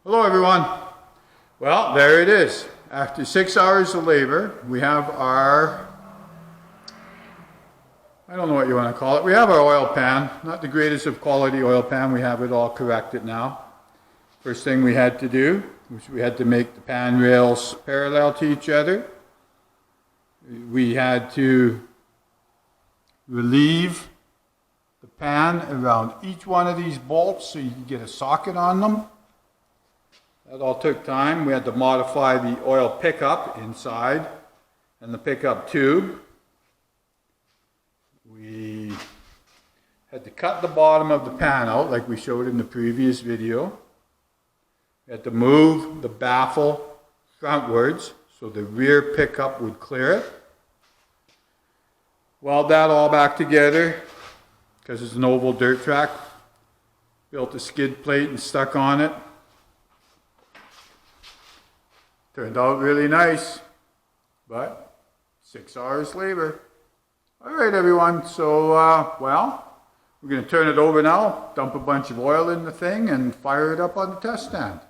Hello everyone. Well, there it is. After 6 hours of labor, we have our, I don't know what you want to call it. We have our oil pan. Not the greatest of quality oil pan. We have it all corrected now. First thing we had to do was we had to make the pan rails parallel to each other. We had to relieve the pan around each one of these bolts so you can get a socket on them. That all took time. We had to modify the oil pickup inside and the pickup tube. We had to cut the bottom of the pan out like we showed in the previous video. We had to move the baffle frontwards so the rear pickup would clear it. Weld that all back together because it's an oval dirt track. Built a skid plate and stuck on it. Turned out really nice, but 6 hours labor. All right, everyone, so, well, we're going to turn it over now, dump a bunch of oil in the thing, and fire it up on the test stand.